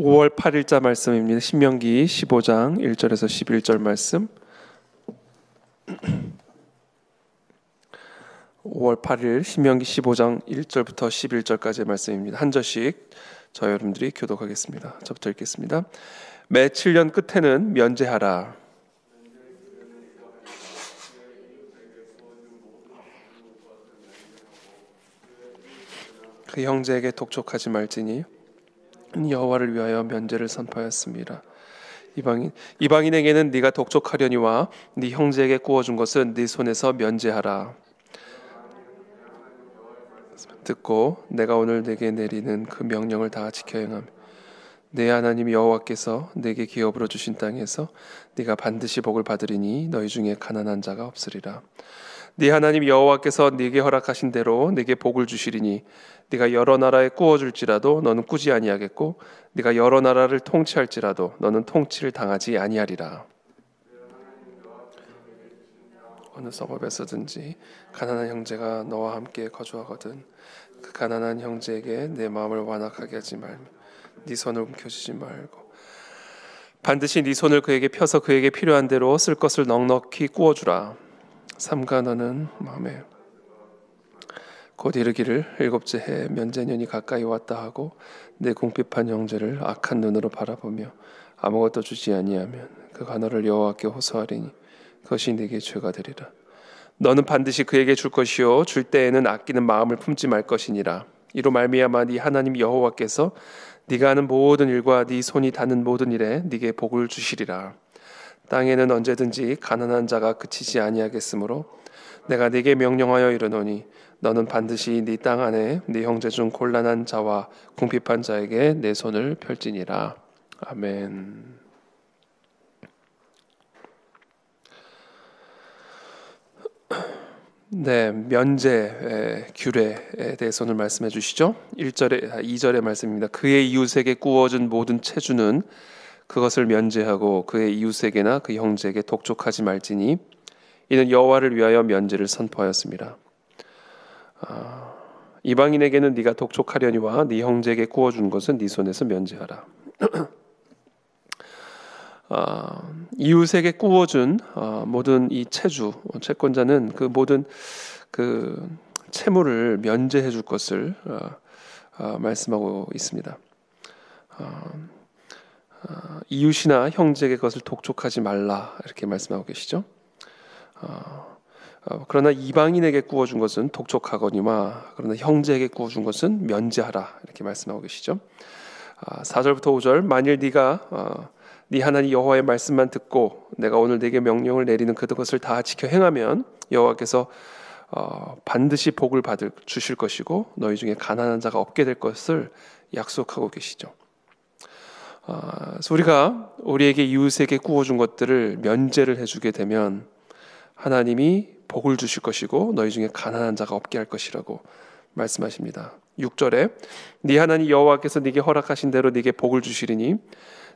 5월 8일자 말씀입니다. 신명기 15장 1절에서 11절 말씀. 5월 8일 신명기 15장 1절부터 11절까지의 말씀입니다. 한 절씩 저희 여러분들이 교독하겠습니다. 저부터 읽겠습니다. 매 7년 끝에는 면제하라. 그 형제에게 독촉하지 말지니 여호와를 위하여 면제를 선포하였습니다. 이방인에게는 네가 독촉하려니와 네 형제에게 구워준 것은 네 손에서 면제하라. 듣고 내가 오늘 네게 내리는 그 명령을 다 지켜 행하며 네 하나님 여호와께서 네게 기업으로 주신 땅에서 네가 반드시 복을 받으리니 너희 중에 가난한 자가 없으리라. 네 하나님 여호와께서 네게 허락하신 대로 네게 복을 주시리니 네가 여러 나라에 꾸어줄지라도 너는 꾸지 아니하겠고 네가 여러 나라를 통치할지라도 너는 통치를 당하지 아니하리라. 어느 성읍에서든지 가난한 형제가 너와 함께 거주하거든 그 가난한 형제에게 내 마음을 완악하게 하지 말며 네 손을 움켜쥐지 말고 반드시 네 손을 그에게 펴서 그에게 필요한 대로 쓸 것을 넉넉히 구워주라. 삼가 너는 마음에 곧 이르기를 일곱째 해 면제년이 가까이 왔다 하고 내 궁핍한 형제를 악한 눈으로 바라보며 아무것도 주지 아니하면 그가 너를 여호와께 호소하리니 그것이 네게 죄가 되리라. 너는 반드시 그에게 줄 것이요 줄 때에는 아끼는 마음을 품지 말 것이니라. 이로 말미암아 네 하나님 여호와께서 네가 하는 모든 일과 네 손이 닿는 모든 일에 네게 복을 주시리라. 땅에는 언제든지 가난한 자가 그치지 아니하겠으므로 내가 네게 명령하여 이르노니 너는 반드시 네 땅 안에 네 형제 중 곤란한 자와 궁핍한 자에게 내 손을 펼지니라. 아멘. 네, 면제 규례에 대해서 오늘 말씀해 주시죠. 2절의 말씀입니다. 그의 이웃에게 구워준 모든 채주는 그것을 면제하고 그의 이웃에게나 그 형제에게 독촉하지 말지니 이는 여호와를 위하여 면제를 선포하였습니다. 이방인에게는 네가 독촉하려니와 네 형제에게 구워준 것은 네 손에서 면제하라. 이웃에게 구워준 모든 이 채권자는 그 모든 그 채무를 면제해 줄 것을 말씀하고 있습니다. 이웃이나 형제에게 그것을 독촉하지 말라 이렇게 말씀하고 계시죠. 그러나 이방인에게 구워준 것은 독촉하거니와 그러나 형제에게 구워준 것은 면제하라 이렇게 말씀하고 계시죠. 4절부터 5절 만일 네가 네 하나님 여호와의 말씀만 듣고 내가 오늘 네게 명령을 내리는 그것을 다 지켜 행하면 여호와께서 반드시 복을 주실 것이고 너희 중에 가난한 자가 없게 될 것을 약속하고 계시죠. 그래서 우리가 우리에게 이웃에게 구워준 것들을 면제를 해주게 되면 하나님이 복을 주실 것이고 너희 중에 가난한 자가 없게 할 것이라고 말씀하십니다. 6절에 네 하나님 여호와께서 네게 허락하신 대로 네게 복을 주시리니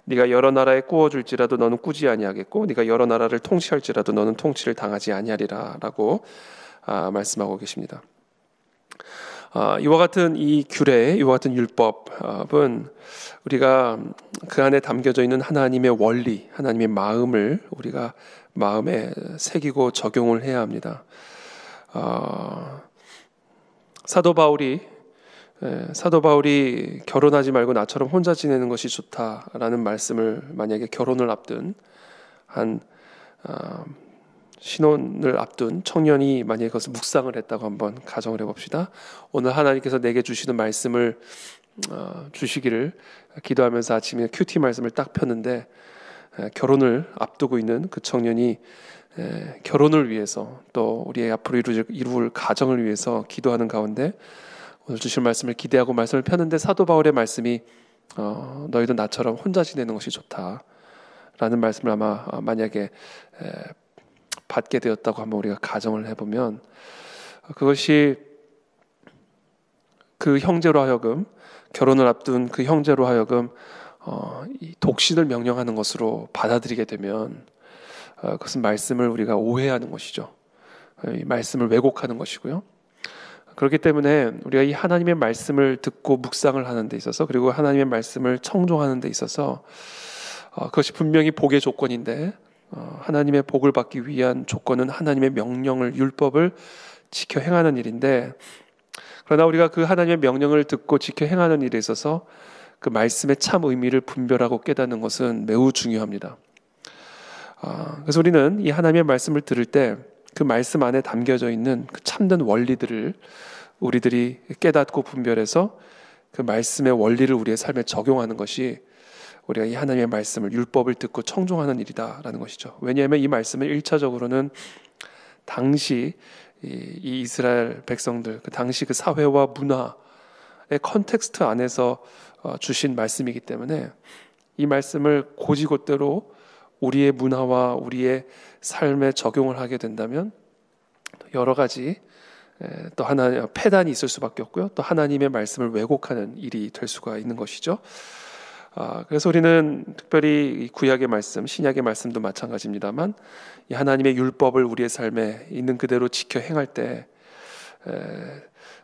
네가 여러 나라에 구워줄지라도 너는 꾸지 아니하겠고 네가 여러 나라를 통치할지라도 너는 통치를 당하지 아니하리라 라고 말씀하고 계십니다. 이와 같은 이 규례, 이와 같은 율법은 우리가 그 안에 담겨져 있는 하나님의 원리, 하나님의 마음을 우리가 마음에 새기고 적용을 해야 합니다. 사도 바울이 결혼하지 말고 나처럼 혼자 지내는 것이 좋다라는 말씀을 만약에 결혼을 앞둔 한 신혼을 앞둔 청년이 만약에 그것을 묵상을 했다고 한번 가정을 해봅시다. 오늘 하나님께서 내게 주시는 말씀을 주시기를 기도하면서 아침에 큐티 말씀을 딱 폈는데 결혼을 앞두고 있는 그 청년이 결혼을 위해서 또 우리의 앞으로 이루을 가정을 위해서 기도하는 가운데 오늘 주실 말씀을 기대하고 말씀을 폈는데 사도 바울의 말씀이 너희도 나처럼 혼자 지내는 것이 좋다라는 말씀을 아마 만약에 받게 되었다고 한번 우리가 가정을 해보면 그것이 그 형제로 하여금 결혼을 앞둔 그 형제로 하여금 이 독신을 명령하는 것으로 받아들이게 되면 그것은 말씀을 우리가 오해하는 것이죠. 이 말씀을 왜곡하는 것이고요. 그렇기 때문에 우리가 이 하나님의 말씀을 듣고 묵상을 하는 데 있어서, 그리고 하나님의 말씀을 청종하는 데 있어서 그것이 분명히 복의 조건인데, 하나님의 복을 받기 위한 조건은 하나님의 명령을, 율법을 지켜 행하는 일인데, 그러나 우리가 그 하나님의 명령을 듣고 지켜 행하는 일에 있어서 그 말씀의 참 의미를 분별하고 깨닫는 것은 매우 중요합니다. 그래서 우리는 이 하나님의 말씀을 들을 때 그 말씀 안에 담겨져 있는 그 참된 원리들을 우리들이 깨닫고 분별해서 그 말씀의 원리를 우리의 삶에 적용하는 것이 우리가 이 하나님의 말씀을, 율법을 듣고 청종하는 일이다라는 것이죠. 왜냐하면 이 말씀은 1차적으로는 당시 이 이스라엘 백성들, 그 당시 그 사회와 문화의 컨텍스트 안에서 주신 말씀이기 때문에 이 말씀을 곧이곧대로 우리의 문화와 우리의 삶에 적용을 하게 된다면 여러 가지 또 하나 폐단이 있을 수밖에 없고요. 또 하나님의 말씀을 왜곡하는 일이 될 수가 있는 것이죠. 그래서 우리는 특별히 이 구약의 말씀, 신약의 말씀도 마찬가지입니다만 이 하나님의 율법을 우리의 삶에 있는 그대로 지켜 행할 때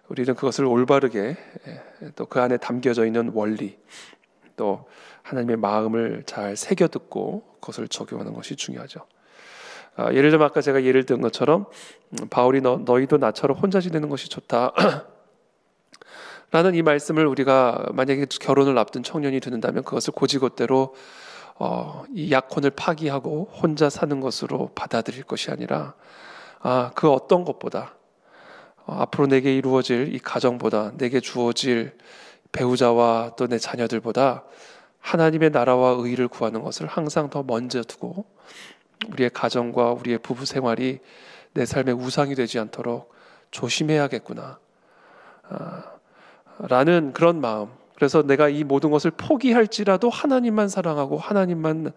우리는 그것을 올바르게 또 그 안에 담겨져 있는 원리, 또 하나님의 마음을 잘 새겨 듣고 그것을 적용하는 것이 중요하죠. 예를 들면 아까 제가 예를 든 것처럼 바울이 너희도 나처럼 혼자 지내는 것이 좋다 라는 이 말씀을 우리가 만약에 결혼을 앞둔 청년이 듣는다면 그것을 곧이곧대로 이 약혼을 파기하고 혼자 사는 것으로 받아들일 것이 아니라 그 어떤 것보다 앞으로 내게 이루어질 이 가정보다, 내게 주어질 배우자와 또 내 자녀들보다 하나님의 나라와 의를 구하는 것을 항상 더 먼저 두고 우리의 가정과 우리의 부부 생활이 내 삶의 우상이 되지 않도록 조심해야겠구나 라는 그런 마음. 그래서 내가 이 모든 것을 포기할지라도 하나님만 사랑하고 하나님만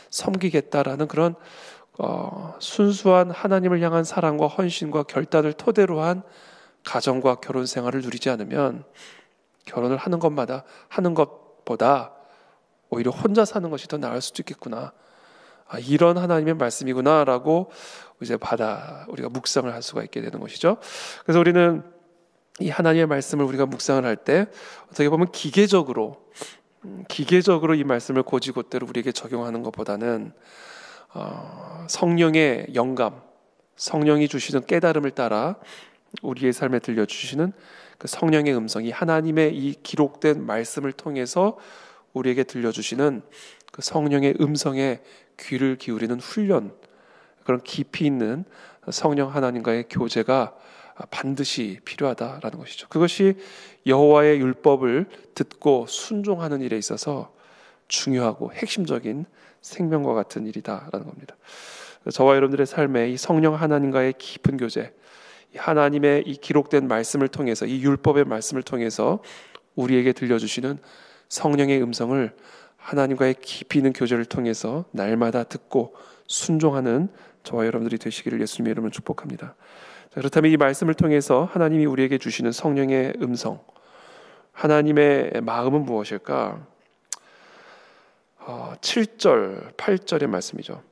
섬기겠다라는 그런 순수한 하나님을 향한 사랑과 헌신과 결단을 토대로 한 가정과 결혼 생활을 누리지 않으면 결혼을 하는 것보다 오히려 혼자 사는 것이 더 나을 수도 있겠구나. 이런 하나님의 말씀이구나라고 이제 우리가 묵상을 할 수가 있게 되는 것이죠. 그래서 우리는 이 하나님의 말씀을 우리가 묵상을 할 때 어떻게 보면 기계적으로 이 말씀을 곧이곧대로 우리에게 적용하는 것보다는 성령의 영감, 성령이 주시는 깨달음을 따라 우리의 삶에 들려주시는 그 성령의 음성이 하나님의 이 기록된 말씀을 통해서 우리에게 들려주시는 그 성령의 음성에 귀를 기울이는 훈련, 그런 깊이 있는 성령 하나님과의 교제가 반드시 필요하다라는 것이죠. 그것이 여호와의 율법을 듣고 순종하는 일에 있어서 중요하고 핵심적인 생명과 같은 일이다라는 겁니다. 저와 여러분들의 삶에 이 성령 하나님과의 깊은 교제, 하나님의 이 기록된 말씀을 통해서, 이 율법의 말씀을 통해서 우리에게 들려주시는 성령의 음성을 하나님과의 깊이 있는 교제를 통해서 날마다 듣고 순종하는 저와 여러분들이 되시기를 예수님의 이름으로 축복합니다. 그렇다면 이 말씀을 통해서 하나님이 우리에게 주시는 성령의 음성, 하나님의 마음은 무엇일까? 7절, 8절의 말씀이죠.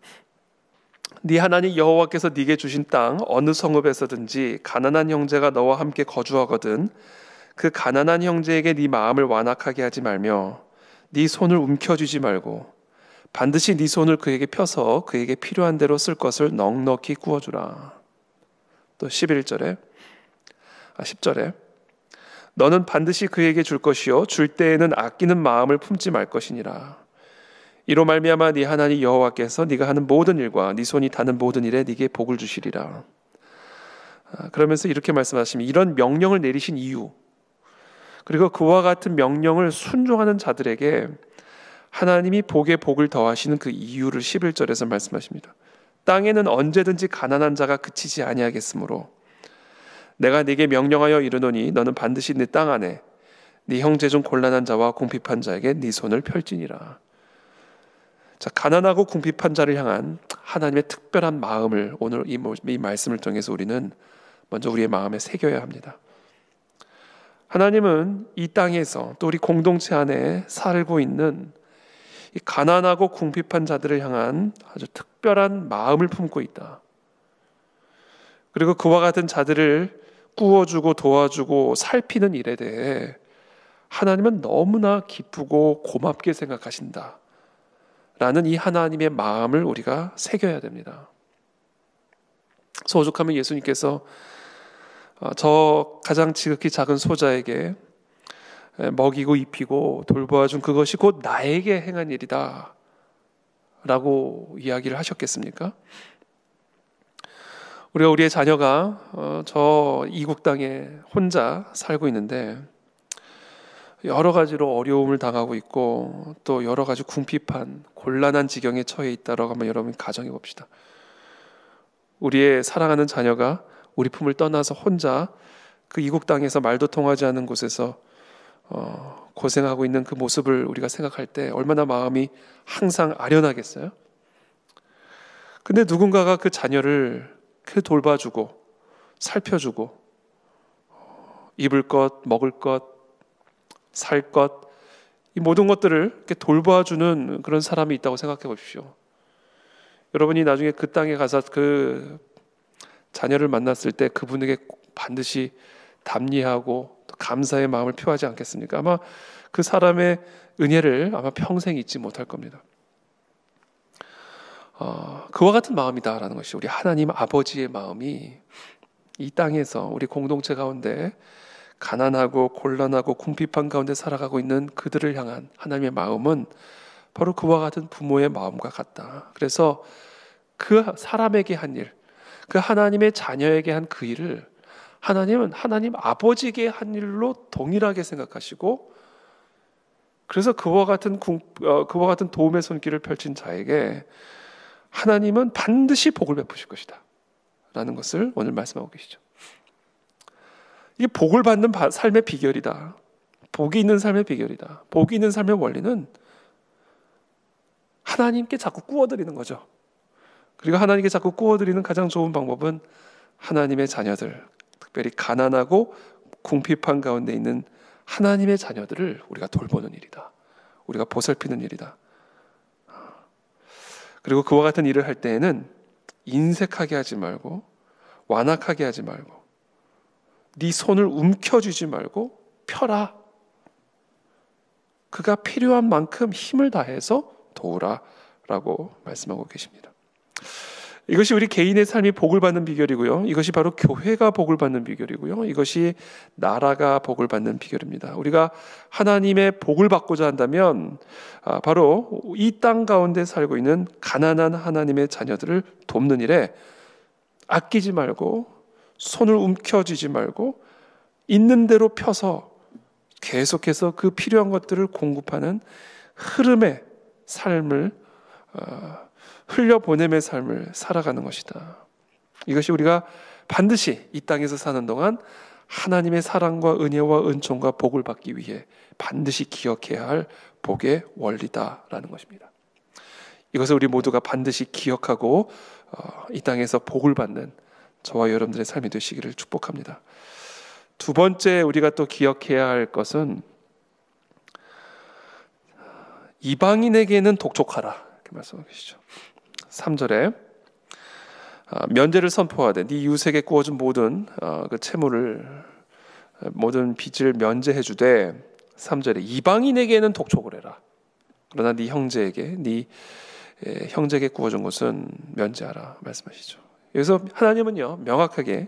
네 하나님 여호와께서 네게 주신 땅 어느 성읍에서든지 가난한 형제가 너와 함께 거주하거든 그 가난한 형제에게 네 마음을 완악하게 하지 말며 네 손을 움켜쥐지 말고 반드시 네 손을 그에게 펴서 그에게 필요한 대로 쓸 것을 넉넉히 구워주라. 또 10절에 너는 반드시 그에게 줄 것이요 줄 때에는 아끼는 마음을 품지 말 것이니라. 이로 말미암아 네 하나님 여호와께서 네가 하는 모든 일과 네 손이 닿는 모든 일에 네게 복을 주시리라. 그러면서 이렇게 말씀하시면 이런 명령을 내리신 이유, 그리고 그와 같은 명령을 순종하는 자들에게 하나님이 복에 복을 더하시는 그 이유를 11절에서 말씀하십니다. 땅에는 언제든지 가난한 자가 그치지 아니하겠으므로 내가 네게 명령하여 이르노니 너는 반드시 네 땅 안에 네 형제 중 곤란한 자와 궁핍한 자에게 네 손을 펼지니라. 자, 가난하고 궁핍한 자를 향한 하나님의 특별한 마음을 오늘 이 말씀을 통해서 우리는 먼저 우리의 마음에 새겨야 합니다. 하나님은 이 땅에서 또 우리 공동체 안에 살고 있는 이 가난하고 궁핍한 자들을 향한 아주 특별한 마음을 품고 있다. 그리고 그와 같은 자들을 꾸어주고 도와주고 살피는 일에 대해 하나님은 너무나 기쁘고 고맙게 생각하신다 라는 이 하나님의 마음을 우리가 새겨야 됩니다. 오죽하면 예수님께서 저 가장 지극히 작은 소자에게 먹이고 입히고 돌보아준 그것이 곧 나에게 행한 일이다 라고 이야기를 하셨겠습니까? 우리가 우리의 자녀가 저 이국 땅에 혼자 살고 있는데 여러 가지로 어려움을 당하고 있고 또 여러 가지 궁핍한 곤란한 지경에 처해 있다라고 한번 여러분 가정해 봅시다. 우리의 사랑하는 자녀가 우리 품을 떠나서 혼자 그 이국 땅에서 말도 통하지 않는 곳에서 고생하고 있는 그 모습을 우리가 생각할 때 얼마나 마음이 항상 아련하겠어요? 근데 누군가가 그 자녀를 돌봐주고 살펴주고 입을 것, 먹을 것, 살 것, 이 모든 것들을 이렇게 돌봐주는 그런 사람이 있다고 생각해 보십시오. 여러분이 나중에 그 땅에 가서 그 자녀를 만났을 때 그분에게 반드시 담리하고 감사의 마음을 표하지 않겠습니까? 아마 그 사람의 은혜를 아마 평생 잊지 못할 겁니다. 그와 같은 마음이다라는 것이 우리 하나님 아버지의 마음이 이 땅에서 우리 공동체 가운데 가난하고 곤란하고 궁핍한 가운데 살아가고 있는 그들을 향한 하나님의 마음은 바로 그와 같은 부모의 마음과 같다. 그래서 그 사람에게 한 일, 그 하나님의 자녀에게 한 그 일을 하나님은 하나님 아버지에게 한 일로 동일하게 생각하시고, 그래서 그와 같은 도움의 손길을 펼친 자에게 하나님은 반드시 복을 베푸실 것이다 라는 것을 오늘 말씀하고 계시죠. 이게 복을 받는 삶의 비결이다. 복이 있는 삶의 비결이다. 복이 있는 삶의 원리는 하나님께 자꾸 꾸어드리는 거죠. 그리고 하나님께 자꾸 꾸어드리는 가장 좋은 방법은 하나님의 자녀들, 특별히 가난하고 궁핍한 가운데 있는 하나님의 자녀들을 우리가 돌보는 일이다. 우리가 보살피는 일이다. 그리고 그와 같은 일을 할 때에는 인색하게 하지 말고 완악하게 하지 말고 네 손을 움켜쥐지 말고 펴라. 그가 필요한 만큼 힘을 다해서 도우라 라고 말씀하고 계십니다. 이것이 우리 개인의 삶이 복을 받는 비결이고요. 이것이 바로 교회가 복을 받는 비결이고요. 이것이 나라가 복을 받는 비결입니다. 우리가 하나님의 복을 받고자 한다면 바로 이 땅 가운데 살고 있는 가난한 하나님의 자녀들을 돕는 일에 아끼지 말고 손을 움켜쥐지 말고 있는 대로 펴서 계속해서 그 필요한 것들을 공급하는 흐름의 삶을 흘려보냄의 삶을 살아가는 것이다. 이것이 우리가 반드시 이 땅에서 사는 동안 하나님의 사랑과 은혜와 은총과 복을 받기 위해 반드시 기억해야 할 복의 원리다라는 것입니다. 이것을 우리 모두가 반드시 기억하고 이 땅에서 복을 받는 저와 여러분들의 삶이 되시기를 축복합니다. 두 번째 우리가 또 기억해야 할 것은 이방인에게는 독촉하라 이렇게 말씀하고 계시죠. 3절에 면제를 선포하되 네 이웃에게 구워준 모든 그 채무를 모든 빚을 면제해 주되 3절에 이방인에게는 독촉을 해라. 그러나 네 형제에게 구워준 것은 면제하라 말씀하시죠. 여기서 하나님은요 명확하게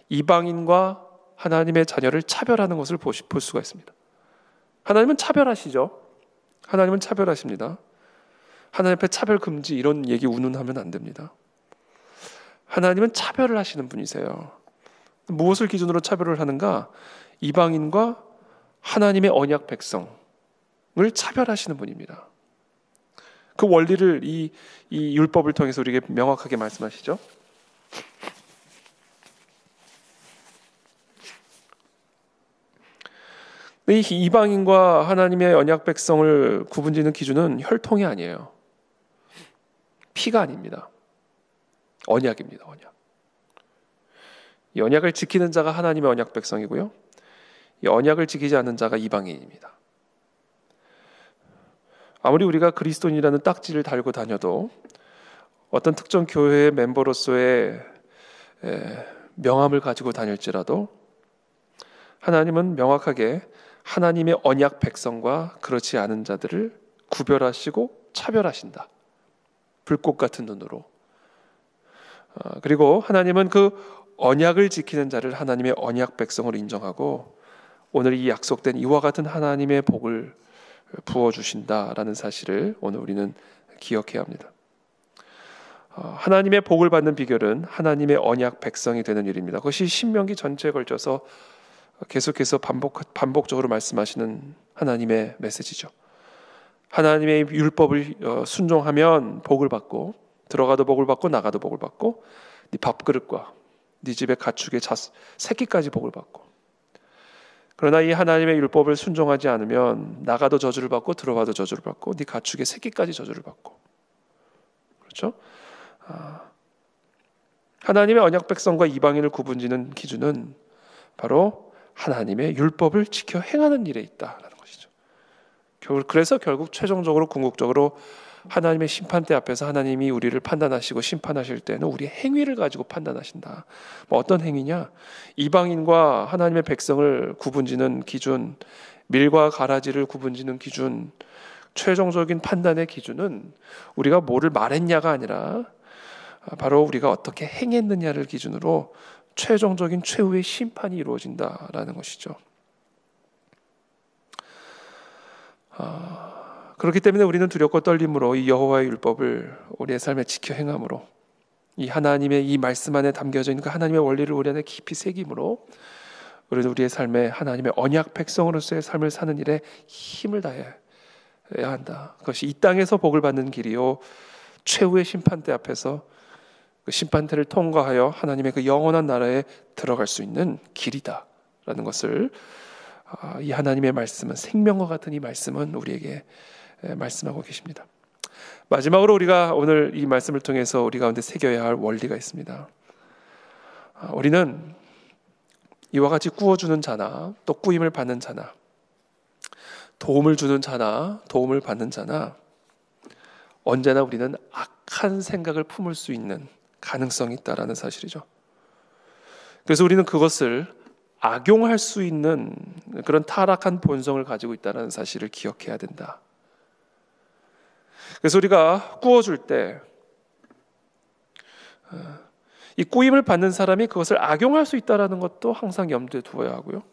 이방인과 하나님의 자녀를 차별하는 것을 볼 수가 있습니다. 하나님은 차별하시죠. 하나님은 차별하십니다. 하나님 앞에 차별 금지 이런 얘기 운운하면 안 됩니다. 하나님은 차별을 하시는 분이세요. 무엇을 기준으로 차별을 하는가? 이방인과 하나님의 언약 백성을 차별하시는 분입니다. 그 원리를 이 율법을 통해서 우리에게 명확하게 말씀하시죠. 이 이방인과 하나님의 언약 백성을 구분짓는 기준은 혈통이 아니에요. 피가 아닙니다. 언약입니다. 언약. 이 언약을 지키는 자가 하나님의 언약 백성이고요. 이 언약을 지키지 않는 자가 이방인입니다. 아무리 우리가 그리스도인이라는 딱지를 달고 다녀도 어떤 특정 교회의 멤버로서의 명함을 가지고 다닐지라도 하나님은 명확하게 하나님의 언약 백성과 그렇지 않은 자들을 구별하시고 차별하신다. 불꽃 같은 눈으로. 그리고 하나님은 그 언약을 지키는 자를 하나님의 언약 백성으로 인정하고 오늘 이 약속된 이와 같은 하나님의 복을 부어주신다라는 사실을 오늘 우리는 기억해야 합니다. 하나님의 복을 받는 비결은 하나님의 언약 백성이 되는 일입니다. 그것이 신명기 전체에 걸쳐서 계속해서 반복적으로 말씀하시는 하나님의 메시지죠. 하나님의 율법을 순종하면 복을 받고 들어가도 복을 받고 나가도 복을 받고 네 밥그릇과 네 집의 가축의 새끼까지 복을 받고 그러나 이 하나님의 율법을 순종하지 않으면 나가도 저주를 받고 들어가도 저주를 받고 네 가축의 새끼까지 저주를 받고 그렇죠? 하나님의 언약 백성과 이방인을 구분짓는 기준은 바로 하나님의 율법을 지켜 행하는 일에 있다라는 것이죠. 그래서 결국 최종적으로 궁극적으로 하나님의 심판대 앞에서 하나님이 우리를 판단하시고 심판하실 때는 우리의 행위를 가지고 판단하신다. 어떤 행위냐? 이방인과 하나님의 백성을 구분짓는 기준, 밀과 가라지를 구분짓는 기준, 최종적인 판단의 기준은 우리가 뭐를 말했냐가 아니라 바로 우리가 어떻게 행했느냐를 기준으로 최종적인 최후의 심판이 이루어진다라는 것이죠. 그렇기 때문에 우리는 두렵고 떨림으로 이 여호와의 율법을 우리의 삶에 지켜 행함으로 이 하나님의 이 말씀 안에 담겨져 있는 그 하나님의 원리를 우리 안에 깊이 새김으로 우리는 우리의 삶에 하나님의 언약 백성으로서의 삶을 사는 일에 힘을 다해야 한다. 그것이 이 땅에서 복을 받는 길이요 최후의 심판대 앞에서 그 심판대를 통과하여 하나님의 그 영원한 나라에 들어갈 수 있는 길이다라는 것을 이 하나님의 말씀은 생명과 같은 이 말씀은 우리에게 말씀하고 계십니다. 마지막으로 우리가 오늘 이 말씀을 통해서 우리 가운데 새겨야 할 원리가 있습니다. 우리는 이와 같이 꾸어주는 자나 또 꾸임을 받는 자나 도움을 주는 자나 도움을 받는 자나 언제나 우리는 악한 생각을 품을 수 있는 가능성이 있다라는 사실이죠. 그래서 우리는 그것을 악용할 수 있는 그런 타락한 본성을 가지고 있다는 사실을 기억해야 된다. 그래서 우리가 꾸어줄 때 이 꾸임을 받는 사람이 그것을 악용할 수 있다는 것도 항상 염두에 두어야 하고요.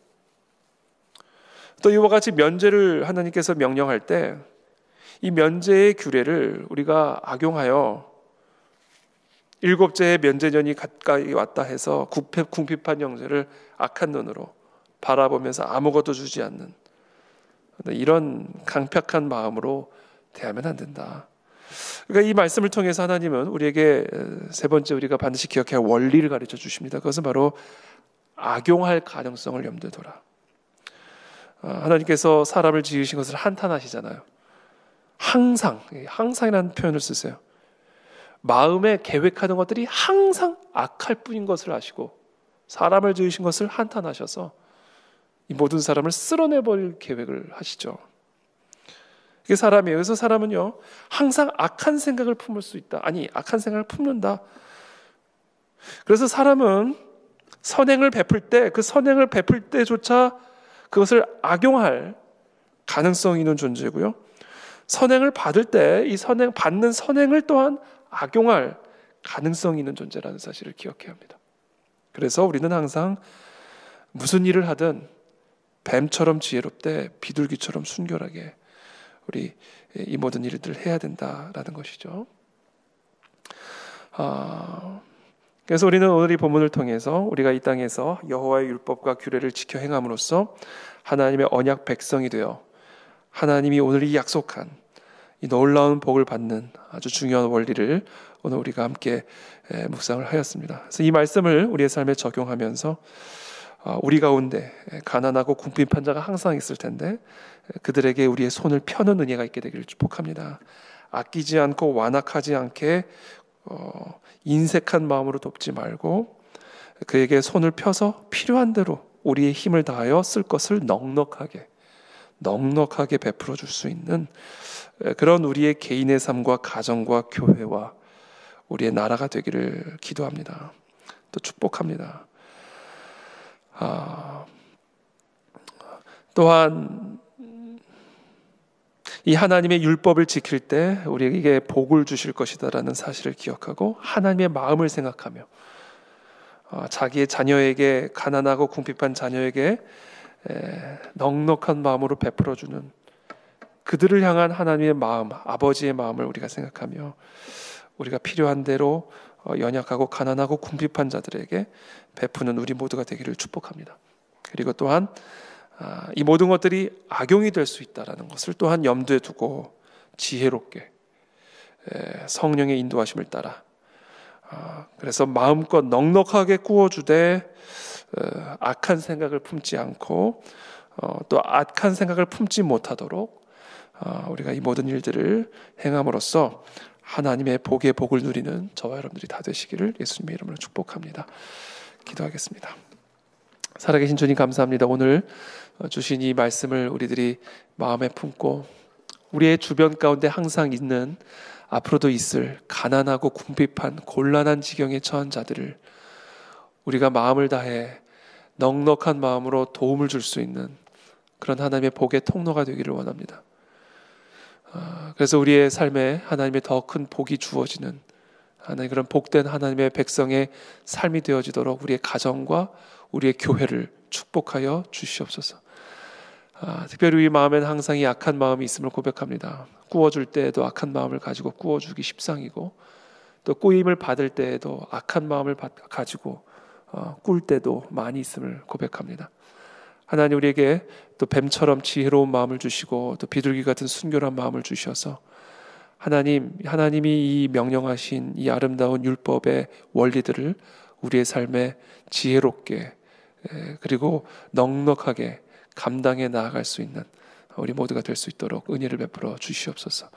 또 이와 같이 면제를 하나님께서 명령할 때 이 면제의 규례를 우리가 악용하여 7제의 면제년이 가까이 왔다 해서 궁핍한 형제를 악한 눈으로 바라보면서 아무것도 주지 않는 이런 강팍한 마음으로 대하면 안 된다. 그러니까 이 말씀을 통해서 하나님은 우리에게 세 번째 우리가 반드시 기억해야 할 원리를 가르쳐 주십니다. 그것은 바로 악용할 가능성을 염두에 둬라. 하나님께서 사람을 지으신 것을 한탄하시잖아요. 항상이라는 표현을 쓰세요. 마음에 계획하는 것들이 항상 악할 뿐인 것을 아시고 사람을 지으신 것을 한탄하셔서 이 모든 사람을 쓸어내버릴 계획을 하시죠. 이게 사람이에요. 그래서 사람은요 항상 악한 생각을 품을 수 있다. 아니 악한 생각을 품는다. 그래서 사람은 선행을 베풀 때 그 선행을 베풀 때조차 그것을 악용할 가능성이 있는 존재고요. 선행을 받을 때 이 받는 선행을 또한 악용할 가능성이 있는 존재라는 사실을 기억해야 합니다. 그래서 우리는 항상 무슨 일을 하든 뱀처럼 지혜롭되 비둘기처럼 순결하게 우리 이 모든 일들을 해야 된다라는 것이죠. 그래서 우리는 오늘 이 본문을 통해서 우리가 이 땅에서 여호와의 율법과 규례를 지켜 행함으로써 하나님의 언약 백성이 되어 하나님이 오늘 이 약속한 이 놀라운 복을 받는 아주 중요한 원리를 오늘 우리가 함께 묵상을 하였습니다. 그래서 이 말씀을 우리의 삶에 적용하면서 우리 가운데 가난하고 궁핍한 자가 항상 있을 텐데 그들에게 우리의 손을 펴는 은혜가 있게 되기를 축복합니다. 아끼지 않고 완악하지 않게 인색한 마음으로 돕지 말고 그에게 손을 펴서 필요한 대로 우리의 힘을 다하여 쓸 것을 넉넉하게 베풀어 줄 수 있는 그런 우리의 개인의 삶과 가정과 교회와 우리의 나라가 되기를 기도합니다. 또 축복합니다. 또한 이 하나님의 율법을 지킬 때 우리에게 복을 주실 것이다라는 사실을 기억하고 하나님의 마음을 생각하며 자기의 자녀에게, 가난하고 궁핍한 자녀에게 넉넉한 마음으로 베풀어주는 그들을 향한 하나님의 마음, 아버지의 마음을 우리가 생각하며 우리가 필요한 대로 연약하고 가난하고 궁핍한 자들에게 베푸는 우리 모두가 되기를 축복합니다. 그리고 또한 이 모든 것들이 악용이 될 수 있다는 것을 또한 염두에 두고 지혜롭게 성령의 인도하심을 따라 그래서 마음껏 넉넉하게 구워주되 악한 생각을 품지 않고 또 악한 생각을 품지 못하도록 우리가 이 모든 일들을 행함으로써 하나님의 복의 복을 누리는 저와 여러분들이 다 되시기를 예수님의 이름으로 축복합니다. 기도하겠습니다. 살아계신 주님 감사합니다. 오늘 주신 이 말씀을 우리들이 마음에 품고 우리의 주변 가운데 항상 있는 앞으로도 있을 가난하고 궁핍한 곤란한 지경에 처한 자들을 우리가 마음을 다해 넉넉한 마음으로 도움을 줄 수 있는 그런 하나님의 복의 통로가 되기를 원합니다. 그래서 우리의 삶에 하나님의 더 큰 복이 주어지는 하나님 그런 복된 하나님의 백성의 삶이 되어지도록 우리의 가정과 우리의 교회를 축복하여 주시옵소서. 특별히 우리 마음에는 항상 이 악한 마음이 있음을 고백합니다. 구워줄 때에도 악한 마음을 가지고 구워주기 십상이고 또 꾸임을 받을 때에도 악한 마음을 가지고 꿀 때도 많이 있음을 고백합니다. 하나님 우리에게 또 뱀처럼 지혜로운 마음을 주시고 또 비둘기 같은 순결한 마음을 주셔서 하나님이 이 명령하신 이 아름다운 율법의 원리들을 우리의 삶에 지혜롭게 그리고 넉넉하게 감당해 나아갈 수 있는 우리 모두가 될 수 있도록 은혜를 베풀어 주시옵소서.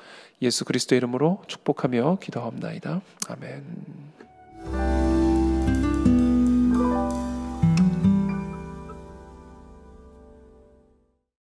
예수 그리스도의 이름으로 축복하며 기도하옵나이다. 아멘.